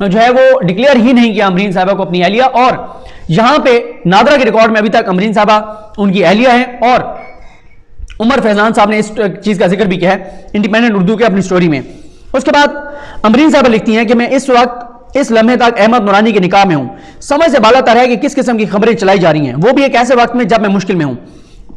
جو ہے وہ ڈکلیئر ہی نہیں کیا امرین صاحبہ کو اپنی اہلیہ، اور یہاں پہ نادرا کے ریکارڈ میں ابھی تک امرین صاحبہ ان کی اہلیہ ہیں، اور عمر فیضان صاحب نے اس چیز کا ذکر بھی کیا ہے انڈیپینڈنٹ اردو کے اپنی سٹوری میں۔ اس کے بعد امرین صاحبہ لکھتی ہیں کہ میں اس وقت اس لمحے تک احمد نورانی کے نکاح میں ہوں، سمجھ سے بالا تر ہے کہ کس قسم کی خبریں چلائی جا رہی ہیں، وہ بھی ایک ایسے وقت میں جب میں مشکل میں ہوں۔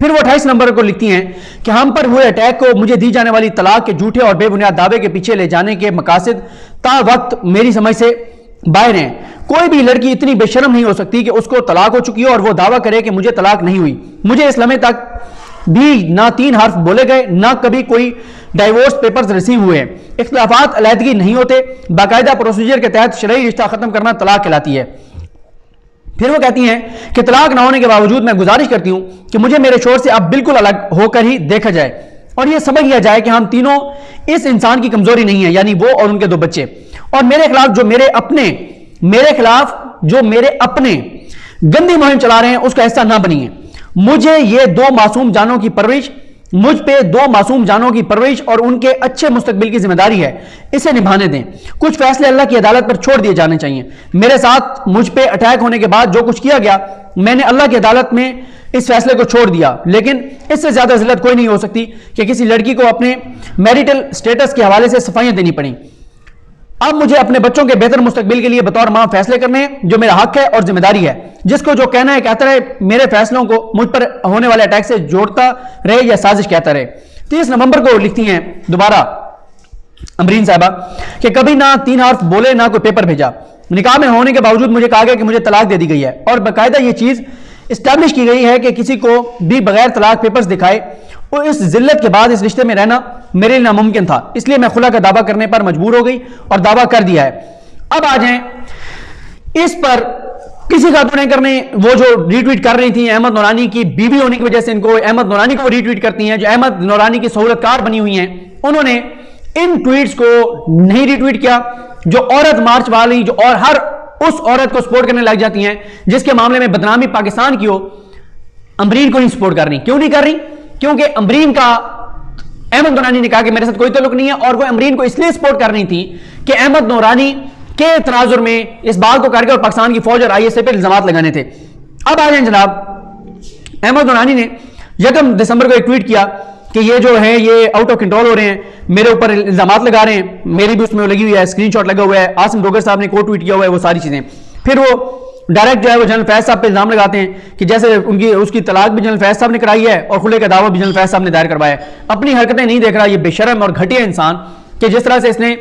پھر وہ 28 نمبر کو لکھتی ہیں کہ ہم پر ہوئے اٹیک کو مجھے دی جانے والی طلاق کے جھوٹے اور بے بنیاد دعوے کے پیچھے لے جانے کے مقاصد تا وقت میری سمجھ سے باہر ہیں۔ کوئی بھی لڑکی اتنی بے شرم نہیں ہو سکتی کہ اس کو طلاق ہو چکی ہو اور وہ دعویٰ کرے کہ مجھے طلاق نہیں ہوئی۔ مجھے اس لمحے تک بھی نہ 3 حرف بولے گئے، نہ کبھی کوئی ڈائیورس پیپرز ریسیو ہوئے ہیں۔ اختلافات علیحدگی نہیں ہوتے، باقاعدہ پروسیجر کے تحت شرعی رشتہ ختم کرنا طلاق کہلاتی ہے۔ پھر وہ کہتی ہیں کہ طلاق نہ ہونے کے باوجود میں گزارش کرتی ہوں کہ مجھے میرے شوہر سے اب بالکل الگ ہو کر ہی دیکھا جائے اور یہ سمجھ لیا جائے کہ ہم تینوں اس انسان کی کمزوری نہیں ہے، یعنی وہ اور ان کے 2 بچے، اور میرے خلاف جو میرے اپنے گندی مہم چلا رہے ہیں اس کا حصہ نہ بنیے۔ مجھے یہ 2 معصوم جانوں کی پرورش، مجھ پہ 2 معصوم جانوں کی پرورش اور ان کے اچھے مستقبل کی ذمہ داری ہے، اسے نبھانے دیں۔ کچھ فیصلے اللہ کی عدالت پر چھوڑ دیے جانے چاہیے۔ میرے ساتھ مجھ پہ اٹیک ہونے کے بعد جو کچھ کیا گیا، میں نے اللہ کی عدالت میں اس فیصلے کو چھوڑ دیا، لیکن اس سے زیادہ ذلت کوئی نہیں ہو سکتی کہ کسی لڑکی کو اپنے میریٹل سٹیٹس کے حوالے سے صفائیاں دینی پڑیں۔ اب مجھے اپنے بچوں کے بہتر مستقبل کے لیے بطور ماں فیصلے کرنے ہیں جو میرا حق ہے اور ذمہ داری ہے۔ جس کو جو کہنا ہے کہتا رہے، میرے فیصلوں کو مجھ پر ہونے والے اٹیک سے جوڑتا رہے یا سازش کہتا رہے۔ 30 نومبر کو لکھتی ہیں دوبارہ امرین صاحبہ کہ کبھی نہ 3 حرف بولے، نہ کوئی پیپر بھیجا۔ نکاح میں ہونے کے باوجود مجھے کہا گیا کہ مجھے طلاق دے دی گئی ہے، اور باقاعدہ یہ چیز اسٹیبلش کی گئی ہے کہ کسی کو بھی بغیر طلاق پیپرز دکھائے اور اس ذلت کے بعد اس رشتے میں رہنا میرے لیے ناممکن تھا، اس لیے میں خلا کا دعویٰ کرنے پر مجبور ہو گئی اور دعویٰ کر دیا ہے۔ اب آ جائیں اس پر کسی خاتون اینکر نے وہ جو ری ٹویٹ کر رہی تھی احمد نورانی کی بیوی ہونے کی وجہ سے، ان کو احمد نورانی کو ری ٹویٹ کرتی ہیں جو احمد نورانی کی سہولت کار بنی ہوئی ہیں، انہوں نے ان ٹویٹس کو نہیں ری ٹویٹ کیا جو عورت مارچ والی، جو اور ہر اس عورت کو سپورٹ کرنے لگ جاتی ہیں جس کے معاملے میں بدنامی پاکستان کی ہو، امرین کو نہیں سپورٹ کر رہی۔ کیوں نہیں کر رہی؟ کیونکہ امرین کا احمد نورانی نے کہا کہ میرے ساتھ کوئی تعلق نہیں ہے، اور وہ امرین کو اس لیے سپورٹ کر رہی تھی کہ احمد نورانی کے تناظر میں اس بات کو کر کے اور پاکستان کی فوج اور آئی ایس اے پہ الزامات لگانے تھے۔ اب آ جائیں جناب، احمد نورانی نے 1 دسمبر کو ایک ٹویٹ کیا کہ یہ جو ہے یہ آؤٹ آف کنٹرول ہو رہے ہیں، میرے اوپر الزامات لگا رہے ہیں، میری بھی اس میں لگی ہوئی ہے، اسکرین شاٹ لگا ہوا ہے، آسم ڈوگر صاحب نے کو ٹویٹ کیا ہوا ہے، وہ ساری چیزیں۔ پھر وہ ڈائریکٹ جو ہے وہ جنرل فیض صاحب پہ الزام لگاتے ہیں کہ جیسے اس کی طلاق بھی جنرل فیض صاحب نے کرائی ہے اور خلے کا دعویٰ بھی جنرل فیض صاحب نے دائر کروایا ہے۔ اپنی حرکتیں نہیں دیکھ رہا یہ بے شرم اور گھٹیا انسان کہ جس طرح سے اس نے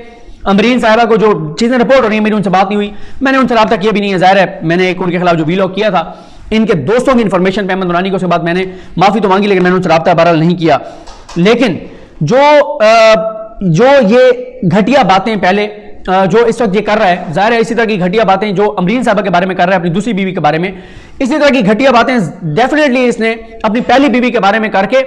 امرین صاحبہ کو جو چیزیں رپورٹ ہو رہی ہیں، میری ان سے بات نہیں ہوئی، میں نے ان سے رابطہ کیا بھی نہیں ہے، ظاہر ہے میں نے ایک ان کے خلاف جو ویلاگ کیا تھا ان کے دوستوں کی انفارمیشن پہ احمد نورانی کو، اس کے بعد میں نے معافی تو مانگی لیکن میں نے ان سے رابطہ بہرحال نہیں کیا۔ لیکن جو یہ گھٹیا باتیں پہلے جو اس وقت یہ کر رہا ہے، ظاہر ہے اسی طرح کی گھٹیا باتیں جو امرین صاحبہ کے بارے میں کر رہا ہے اپنی دوسری بیوی کے بارے میں، اسی طرح کی گھٹیا باتیں ڈیفینیٹلی اس نے اپنی پہلی بیوی کے بارے میں کر کے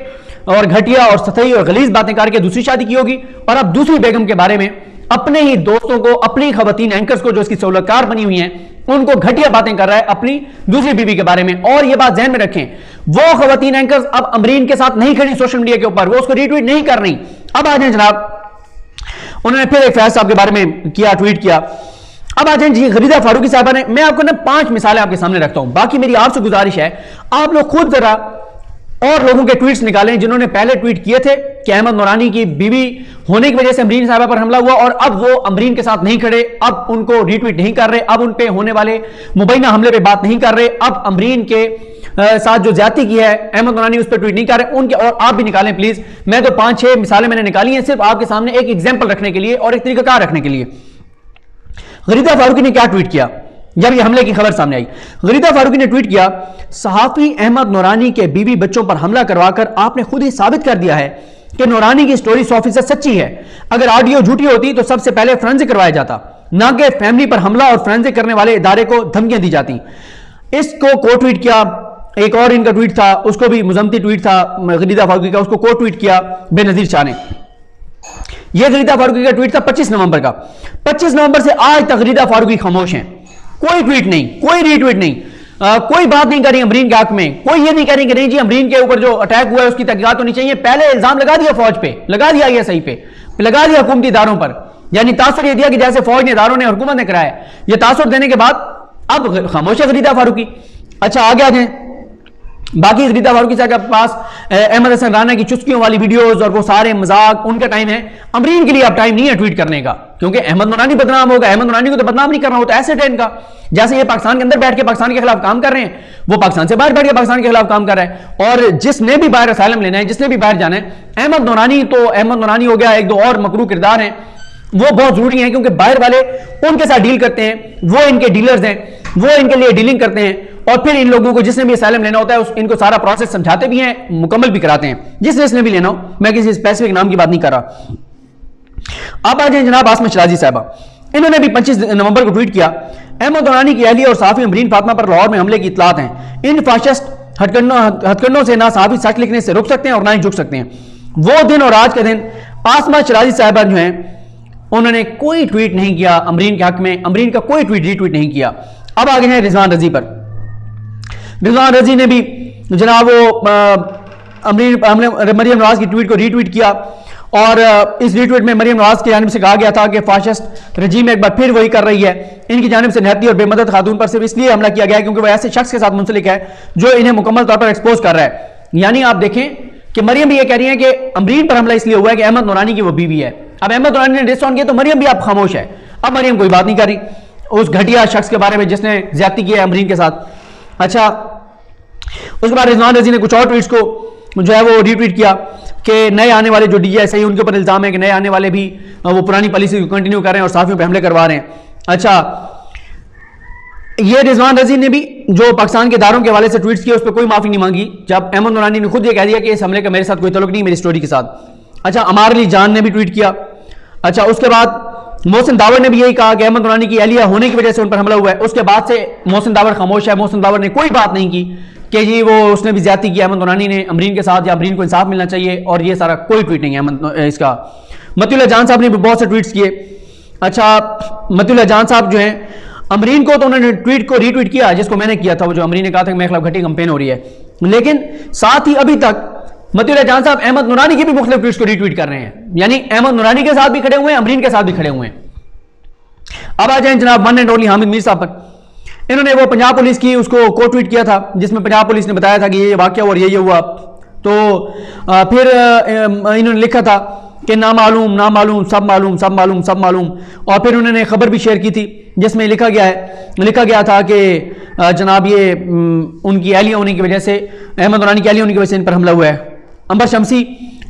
اور گھٹیا اور سطحی اور غلیظ باتیں کر کے دوسری شادی کی ہوگی، اور اب دوسری بیگم کے بارے میں اپنے ہی دوستوں کو، اپنی خواتین اینکرز کو جو اس کی سہولت کار بنی ہوئی ہیں ان کو گھٹیا باتیں کر رہا ہے اپنی دوسری بیوی کے بارے میں۔ اور یہ بات ذہن میں رکھیں، وہ خواتین اینکرز اب امرین کے ساتھ نہیں کھڑی سوشل میڈیا کے اوپر، وہ اس کو ری ٹویٹ نہیں کر رہی۔ اب آ جائیں جناب، انہوں نے پھر ایک فیض صاحب کے بارے میں کیا، ٹویٹ کیا۔ اب آ جائیں جی غریدہ فاروقی صاحبہ نے، میں آپ کو 5 مثالیں آپ کے سامنے رکھتا ہوں، باقی میری آپ سے گزارش ہے آپ لوگ خود ذرا اور لوگوں کے ٹویٹس نکالیں جنہوں نے پہلے ٹویٹ کیے تھے کہ احمد نورانی کی بیوی ہونے کی وجہ سے امرین صاحبہ پر حملہ ہوا اور اب وہ امرین کے ساتھ نہیں کھڑے، اب ان کو ری ٹویٹ نہیں کر رہے، اب ان پہ ہونے والے مبینہ حملے پہ بات نہیں کر رہے، اب امرین کے ساتھ جو زیادتی کی ہے احمد نورانی اس پہ ٹویٹ نہیں کر رہے ان کے، اور آپ بھی نکالیں پلیز۔ میں تو 5-6 مثالیں میں نے نکالی ہیں صرف آپ کے سامنے ایک ایگزامپل رکھنے کے لیے اور ایک طریقہ کار رکھنے کے لیے۔ غریدہ فاروقی نے کیا ٹویٹ کیا جب یہ حملے کی خبر سامنے آئی؟ غریدہ فاروقی نے ٹویٹ کیا، صحافی احمد نورانی کے بیوی بچوں پر حملہ کروا کر آپ نے خود ہی ثابت کر دیا ہے کہ نورانی کی سٹوری 100% سچی ہے۔ اگر آڈیو جھوٹی ہوتی تو سب سے پہلے فرینزک کروایا جاتا، نہ کہ فیملی پر حملہ اور فرینزک کرنے والے ادارے کو دھمکیاں دی جاتی۔ اس کو ٹویٹ کیا، ایک اور ان کا ٹویٹ تھا اس کو بھی مذمتی ٹویٹ تھا غریدہ فاروقی کا، اس کو ٹویٹ کیا بے نظیر شاہ نے۔ یہ غریدہ فاروقی کا ٹویٹ تھا 25 نومبر کا۔ 25 نومبر سے آج تک غریدہ فاروقی خاموش ہیں، کوئی ٹویٹ نہیں، کوئی ری ٹویٹ نہیں، کوئی بات نہیں کری امرین کے حق میں، کوئی یہ نہیں کہہ رہی کہ نہیں جی امرین کے اوپر جو اٹیک ہوا ہے اس کی تحقیقات ہونی چاہیے۔ پہلے الزام لگا دیا فوج پہ، لگا دیا ISI پہ، لگا دیا حکومتی اداروں پر، یعنی تاثر یہ دیا کہ جیسے فوج نے، اداروں نے، حکومت نے کرایا. یہ تاثر دینے کے بعد اب خاموش ہے غریدہ فاروقی. اچھا آگے آ جائیں. باقی غریدہ فاروقی صاحب کے پاس احمد حسن رانا کی چسکیوں والی ویڈیوز اور وہ سارے مذاق ان کا ٹائم ہے. امرین کے لیے اب ٹائم نہیں ہے ٹویٹ کرنے کا، کیونکہ احمد نورانی بدنام ہوگا. احمد نورانی کو تو بدنام نہیں کرنا ہوتا، ایسٹ ہے ان کا. جیسے یہ پاکستان کے اندر بیٹھ کے پاکستان کے خلاف کام کر رہے ہیں، وہ پاکستان سے باہر بیٹھ کے پاکستان کے خلاف کام کر رہا ہے. اور جس نے بھی باہر اسائلم لینا ہے، جس نے بھی باہر جانا ہے، احمد نورانی ہو گیا، ایک دو اور مکروہ کردار ہیں، وہ بہت ضروری ہیں، کیونکہ باہر والے ان کے ساتھ ڈیل کرتے ہیں، وہ ان کے ڈیلرز ہیں، وہ ان کے لیے ڈیلنگ کرتے ہیں، اور پھر ان لوگوں کو جس نے بھی اسائلم لینا ہوتا ہے ان کو سارا پروسیس سمجھاتے بھی ہیں، مکمل بھی کراتے ہیں، جس نے بھی لینا ہو. میں کسی اسپیسیفک نام کی بات نہیں کر رہا. اب آ جائیں جناب عاصمہ شرازی صاحبہ. انہوں نے بھی 25 نومبر کو ٹویٹ کیا، احمد نورانی کی اہلیہ اور صحافی امرین فاطمہ پر لاہور میں حملے کی اطلاعات ہیں. ان فاشسٹ ہتھ سے نہ صحافی سچ لکھنے سے رک سکتے ہیں اور نہ ہی جھک سکتے ہیں. وہ دن اور آج کا دن عاصمہ شرازی صاحبہ جو ہیں انہوں نے کوئی ٹویٹ نہیں کیا امرین کے حق میں، امرین کا کوئی ٹویٹ ری ٹویٹ نہیں کیا. اب آگے ہیں رضوان رضی پر. رضوان رضی نے بھی جناب وہ مریم نواز کی ٹویٹ کو ری ٹویٹ کیا، اور اس ری ٹویٹ میں مریم نواز کی جانب سے کہا گیا تھا کہ فاشسٹ رجیم ایک بار پھر وہی کر رہی ہے. ان کی جانب سے نہتی اور بے مدد خاتون پر صرف اس لیے حملہ کیا گیا ہے کیونکہ وہ ایسے شخص کے ساتھ منسلک ہے جو انہیں مکمل طور پر ایکسپوز کر رہا ہے. یعنی آپ دیکھیں کہ مریم بھی یہ کہہ رہی ہیں کہ امرین پر حملہ اس لیے ہوا ہے کہ احمد نورانی کی وہ بیوی ہے. اب احمد نورانی نے ڈس آن کیا تو مریم بھی آپ خاموش ہے. اب مریم کوئی بات نہیں کر رہی اس گھٹیا شخص کے بارے میں جس نے زیادتی کی ہے امرین کے ساتھ. اچھا اس کے بعد رضوان رضی نے کچھ اور ٹویٹس کو جو ہے وہ ری ٹویٹ کیا کہ نئے آنے والے جو ڈی جی ایس آئی ان کے اوپر الزام ہے کہ نئے آنے والے بھی وہ پرانی پالیسی کو کنٹینیو کر رہے ہیں اور صحافیوں پہ حملے کروا رہے ہیں. اچھا یہ رضوان رضی نے بھی جو پاکستان کے اداروں کے حوالے سے ٹویٹس کیے اس پہ کوئی معافی نہیں مانگی، جب احمد نورانی نے خود یہ کہہ دیا کہ اس حملے کا میرے ساتھ کوئی تعلق نہیں، میری سٹوری کے ساتھ. اچھا عمار علی جان نے بھی ٹویٹ کیا. اچھا اس کے بعد محسن داور نے بھی یہی کہا کہ احمد نورانی کی اہلیہ ہونے کی وجہ سے ان پر حملہ ہوا ہے. اس کے بعد سے محسن داور خاموش ہے. محسن داور نے کوئی بات نہیں کی کہ جی وہ اس نے بھی زیادتی کی احمد نورانی نے امرین کے ساتھ، یا امرین کو انصاف ملنا چاہیے، اور یہ سارا کوئی ٹویٹ نہیں ہے اس کا. متی اللہ جان صاحب نے بھی بہت سے ٹویٹس کیے. اچھا متی اللہ جان صاحب جو ہیں امرین کو تو انہوں نے ٹویٹ کو ری ٹویٹ کیا جس کو میں نے کیا تھا، وہ جو امرین نے کہا تھا کہ میرے خلاف گھٹی کمپین ہو رہی ہے، لیکن ساتھ ہی ابھی تک متی اللہ جان صاحب احمد نورانی کی بھی مختلف ٹویٹس کو ری ٹویٹ کر رہے ہیں. یعنی احمد نورانی کے ساتھ بھی کھڑے ہوئے ہیں، امرین کے ساتھ بھی کھڑے ہوئے ہیں. اب آ جائیں جناب ون اینڈ اونلی حامد میر صاحب پر. انہوں نے وہ پنجاب پولیس کی اس کو ٹویٹ کیا تھا جس میں پنجاب پولیس نے بتایا تھا کہ یہ واقعہ اور یہ ہوا. تو پھر انہوں نے لکھا تھا کہ نامعلوم نامعلوم سب معلوم سب معلوم سب معلوم، اور پھر انہوں نے خبر بھی شیئر کی تھی جس میں لکھا گیا تھا کہ جناب یہ ان کی اہلیہ ہونے کی وجہ سے، احمد نورانی کی اہلیہ ہونے کی وجہ سے ان پر حملہ ہوا ہے. امبر شمسی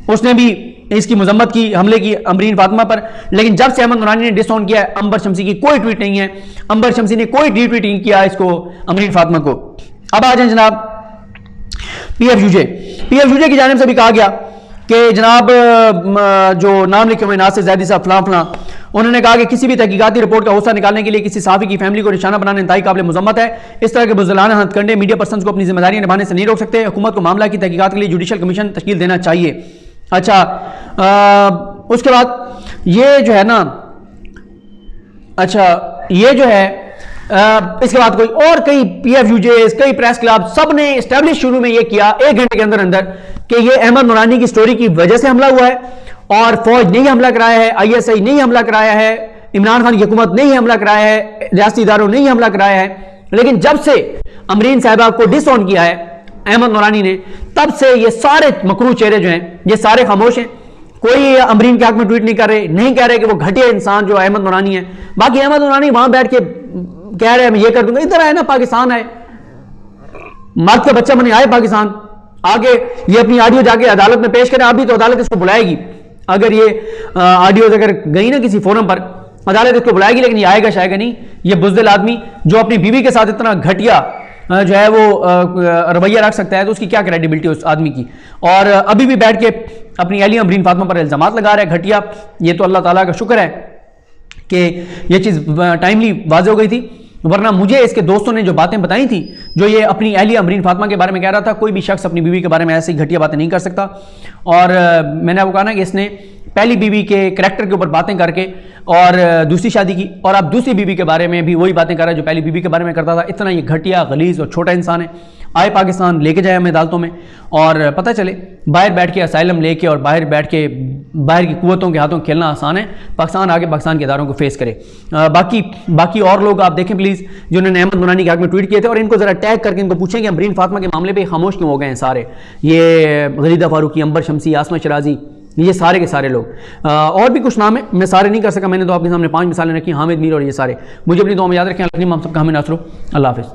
اس نے بھی اس کی مذمت کی حملے کی امرین فاطمہ پر، لیکن جب سے احمد نورانی نے ڈس آن کیا ہے امبر شمسی کی کوئی ٹویٹ نہیں ہے. امبر شمسی نے کوئی ری ٹویٹ نہیں کیا اس کو امرین فاطمہ کو. اب آ جائیں جناب پی ایف یو جے کی جانب سے بھی کہا گیا کہ جناب جو نام لکھے ہوئے ناصر زیدی صاحب فلاں فلاں، انہوں نے کہا کہ کسی بھی تحقیقاتی رپورٹ کا حصہ نکالنے کے لیے کسی صحافی کی فیملی کو نشانہ بنانا انتہائی قابل مذمت ہے. اس طرح کے بزدلانہ ہتھ کنڈے میڈیا پرسنز کو اپنی ذمہ داریاں نبھانے سے نہیں روک سکتے. حکومت کو معاملہ کی تحقیقات کے لیے جوڈیشل کمیشن تشکیل دینا چاہیے. اچھا اس کے بعد یہ جو ہے نا، اچھا یہ جو ہے اس کے بعد کوئی اور کئی پی ایف یو جے کئی پریس کلب سب نے اسٹیبلش شروع میں یہ کیا 1 گھنٹے کے اندر کہ یہ احمد نورانی کی سٹوری کی وجہ سے حملہ ہوا ہے، اور فوج نے ہی حملہ کرایا ہے، آئی ایس آئی نے ہی حملہ کرایا ہے، عمران خان کی حکومت نے ہی حملہ کرایا ہے، ریاستی اداروں نے ہی حملہ کرایا ہے. لیکن جب سے امرین صاحبہ کو ڈس آن کیا ہے احمد نورانی نے، تب سے یہ سارے مکروہ چہرے جو ہیں یہ سارے خاموش ہیں. کوئی امرین کے حق میں ٹویٹ نہیں کر رہے، نہیں کہہ رہے کہ وہ گھٹیا انسان جو احمد نورانی ہے. باقی احمد نورانی وہاں بیٹھ کے کہہ رہے ہیں میں یہ کر دوں گا. ادھر آئے نا، پاکستان آئے، مرد کا بچہ بنے آئے پاکستان، آگے یہ اپنی آڈیو جا کے عدالت میں پیش کرے. ابھی تو عدالت اس کو بلائے گی، اگر یہ آڈیوز اگر گئی نا کسی فورم پر عدالت اس کو بلائے گی، لیکن یہ آئے گا شائے گا نہیں. یہ بزدل آدمی جو اپنی بیوی کے ساتھ اتنا گھٹیا جو ہے وہ رویہ رکھ سکتا ہے تو اس کی کیا کریڈیبلٹی اس آدمی کی. اور ابھی بھی بیٹھ کے اپنی اہلیہ امرین فاطمہ پر الزامات لگا رہا ہے گھٹیا. یہ تو اللہ تعالیٰ کا شکر ہے کہ یہ چیز ٹائملی واضح ہو گئی تھی، ورنہ مجھے اس کے دوستوں نے جو باتیں بتائی تھیں، جو یہ اپنی اہلیہ امرین فاطمہ کے بارے میں کہہ رہا تھا، کوئی بھی شخص اپنی بیوی کے بارے میں ایسی گھٹیا باتیں نہیں کر سکتا. اور میں نے آپ کو کہا نا کہ اس نے پہلی بیوی کے کریکٹر کے اوپر باتیں کر کے اور دوسری شادی کی، اور اب دوسری بیوی کے بارے میں بھی وہی باتیں کر رہا ہے جو پہلی بیوی کے بارے میں کرتا تھا. اتنا یہ گھٹیا، غلیظ اور چھوٹا انسان ہے. آئے پاکستان، لے کے جائے ہمیں عدالتوں میں، اور پتہ چلے باہر بیٹھ کے اسائلم لے کے اور باہر بیٹھ کے باہر کی قوتوں کے ہاتھوں کھیلنا آسان ہے. پاکستان آگے پاکستان کے اداروں کو فیس کرے. باقی اور لوگ آپ دیکھیں پلیز جنہوں نے احمد نورانی کے حق میں ٹویٹ کیے تھے، اور ان کو ذرا ٹیگ کر کے ان کو پوچھیں کہ امبرین فاطمہ کے معاملے پہ خاموش کیوں ہو گئے ہیں سارے. یہ غلیدہ فاروقی، عنبر شمسی، آسمہ شرازی، یہ سارے کے سارے لوگ. اور بھی کچھ نام ہیں، میں سارے نہیں کر سکا، میں نے تو آپ کے سامنے 5 مثالیں رکھی، حامد میر اور یہ سارے. مجھے اپنی دعا میں یاد رکھیں. اللہ ہم سب کا ہمیں ناصر ہو. اللہ حافظ.